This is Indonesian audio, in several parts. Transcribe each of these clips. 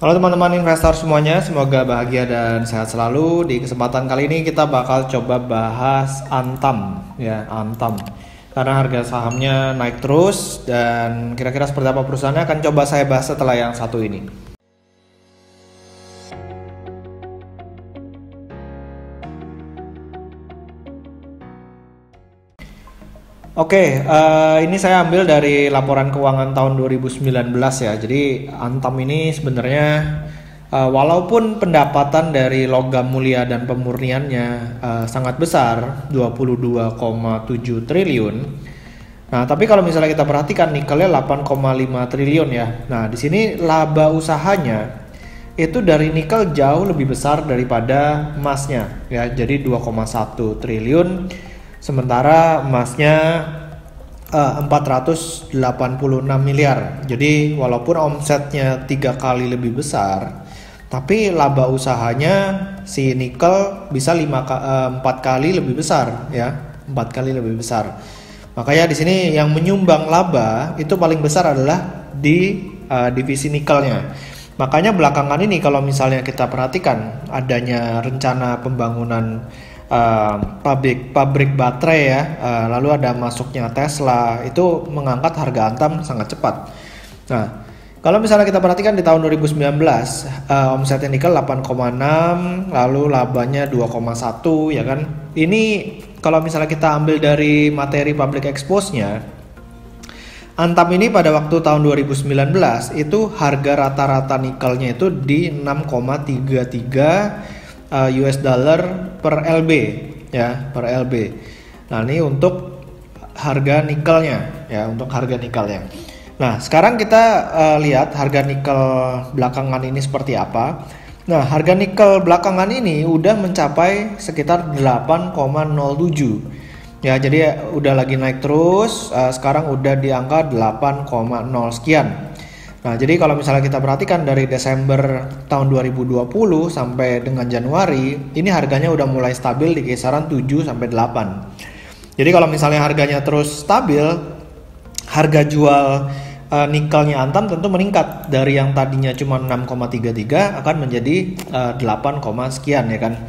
Halo teman-teman investor semuanya, semoga bahagia dan sehat selalu. Di kesempatan kali ini kita bakal coba bahas Antam ya, Antam. Karena harga sahamnya naik terus dan kira-kira seperti apa perusahaannya akan coba saya bahas setelah yang satu ini. Oke, ini saya ambil dari laporan keuangan tahun 2019 ya. Jadi Antam ini sebenarnya walaupun pendapatan dari logam mulia dan pemurniannya sangat besar, 22,7 triliun. Nah, tapi kalau misalnya kita perhatikan nikelnya 8,5 triliun ya. Nah, di sini laba usahanya itu dari nikel jauh lebih besar daripada emasnya ya. Jadi 2,1 triliun. Sementara emasnya 486 miliar. Jadi walaupun omsetnya 3 kali lebih besar, tapi laba usahanya si nikel bisa 4 kali lebih besar ya, 4 kali lebih besar. Makanya di sini yang menyumbang laba itu paling besar adalah di divisi nikelnya. Makanya belakangan ini kalau misalnya kita perhatikan adanya rencana pembangunan pabrik baterai ya, lalu ada masuknya Tesla, itu mengangkat harga Antam sangat cepat. Nah, kalau misalnya kita perhatikan di tahun 2019 omsetnya nikel 8,6, lalu labanya 2,1 ya kan. Ini kalau misalnya kita ambil dari materi public expose-nya, Antam ini pada waktu tahun 2019 itu harga rata-rata nikelnya itu di 6,33 US dollar per LB ya, per LB. Nah, ini untuk harga nikelnya ya, untuk harga nikelnya. Nah, sekarang kita lihat harga nikel belakangan ini seperti apa. Nah, harga nikel belakangan ini udah mencapai sekitar 8,07 ya, jadi udah lagi naik terus. Sekarang udah di angka 8,0 sekian. Nah, jadi kalau misalnya kita perhatikan dari Desember tahun 2020 sampai dengan Januari, ini harganya udah mulai stabil di kisaran 7 sampai 8. Jadi kalau misalnya harganya terus stabil, harga jual nikelnya Antam tentu meningkat dari yang tadinya cuma 6,33 akan menjadi 8, sekian ya kan.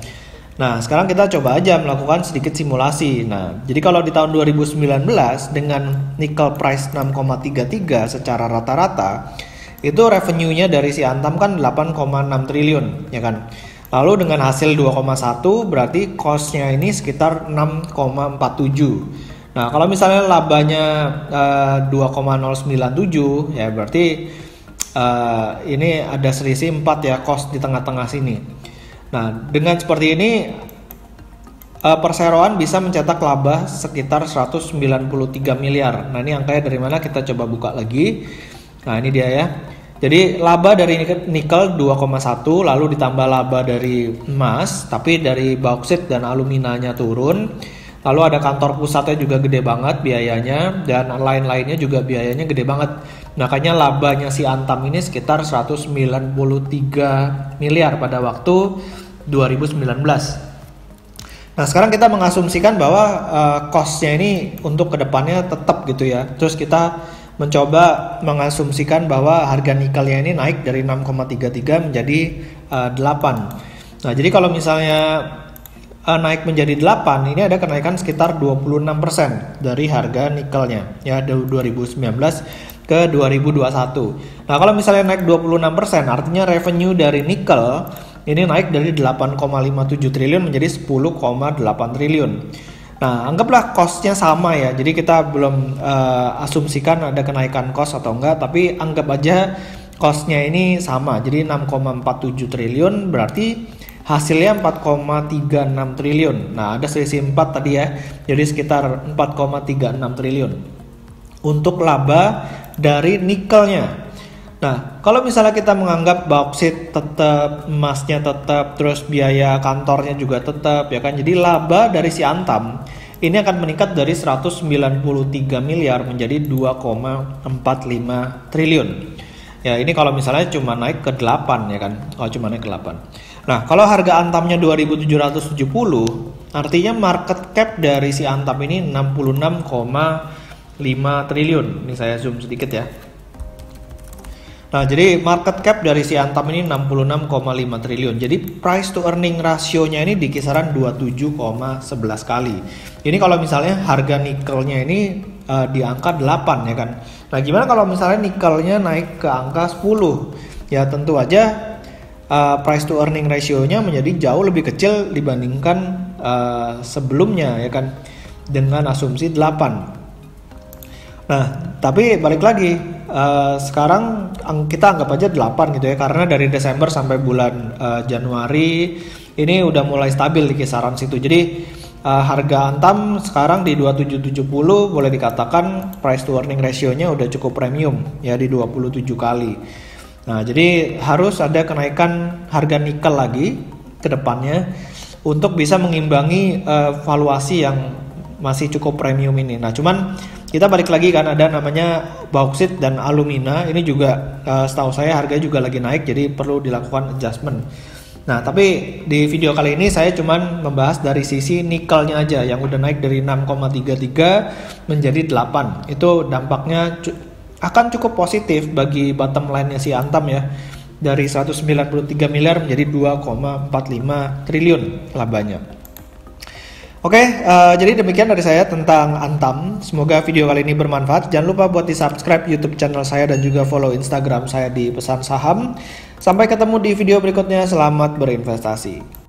Nah, sekarang kita coba aja melakukan sedikit simulasi. Nah, jadi kalau di tahun 2019 dengan nickel price 6,33 secara rata-rata, itu revenue-nya dari si Antam kan 8,6 triliun ya kan. Lalu dengan hasil 2,1 berarti cost-nya ini sekitar 6,47. Nah, kalau misalnya labanya 2,097 ya berarti ini ada selisih 4 ya, cost di tengah-tengah sini. Nah, dengan seperti ini perseroan bisa mencetak laba sekitar 193 miliar. Nah, ini angkanya dari mana? Kita coba buka lagi. Nah, ini dia ya. Jadi laba dari nikel 2,1, lalu ditambah laba dari emas, tapi dari bauksit dan aluminanya turun. Lalu ada kantor pusatnya juga gede banget biayanya, dan lain-lainnya juga biayanya gede banget. Makanya labanya si Antam ini sekitar 193 miliar pada waktu 2019. Nah, sekarang kita mengasumsikan bahwa cost-nya ini untuk kedepannya tetap gitu ya. Terus kita mencoba mengasumsikan bahwa harga nikelnya ini naik dari 6,33 menjadi 8. Nah, jadi kalau misalnya naik menjadi 8, ini ada kenaikan sekitar 26% dari harga nikelnya ya, 2019 ke 2021. Nah, kalau misalnya naik 26%, artinya revenue dari nikel ini naik dari 8,57 triliun menjadi 10,8 triliun. Nah, anggaplah cost-nya sama ya. Jadi kita belum asumsikan ada kenaikan cost atau enggak, tapi anggap aja cost-nya ini sama. Jadi 6,47 triliun berarti hasilnya 4,36 triliun. Nah, ada selisih 4 tadi ya. Jadi sekitar 4,36 triliun untuk laba dari nikelnya. Nah, kalau misalnya kita menganggap bauksit tetap, emasnya tetap, terus biaya kantornya juga tetap ya kan. Jadi laba dari si Antam ini akan meningkat dari 193 miliar menjadi 2,45 triliun. Ya, ini kalau misalnya cuma naik ke 8 ya kan. Kalau cuma naik ke 8. Nah, kalau harga Antamnya 2.770, artinya market cap dari si Antam ini 66,5 triliun. Ini saya zoom sedikit ya. Nah, jadi market cap dari si Antam ini 66,5 triliun. Jadi price to earning rasionya ini di kisaran 27,11 kali. Ini kalau misalnya harga nikelnya ini di angka 8 ya kan. Nah, gimana kalau misalnya nikelnya naik ke angka 10? Ya tentu aja price to earning rasionya menjadi jauh lebih kecil dibandingkan sebelumnya ya kan, dengan asumsi 8. Nah, tapi balik lagi, sekarang kita anggap aja 8 gitu ya, karena dari Desember sampai bulan Januari ini udah mulai stabil di kisaran situ. Jadi harga Antam sekarang di 2770, boleh dikatakan price to earning ratio-nya udah cukup premium ya, di 27 kali. Nah, jadi harus ada kenaikan harga nikel lagi ke depannya untuk bisa mengimbangi valuasi yang masih cukup premium ini. Nah, cuman kita balik lagi kan, ada namanya bauksit dan alumina. Ini juga setahu saya harganya juga lagi naik, jadi perlu dilakukan adjustment. Nah, tapi di video kali ini saya cuman membahas dari sisi nikelnya aja yang udah naik dari 6,33 menjadi 8. Itu dampaknya akan cukup positif bagi bottom line-nya si Antam ya. Dari 193 miliar menjadi 2,45 triliun labanya. Oke, jadi demikian dari saya tentang Antam. Semoga video kali ini bermanfaat. Jangan lupa buat di subscribe YouTube channel saya dan juga follow Instagram saya di Pesan Saham. Sampai ketemu di video berikutnya. Selamat berinvestasi.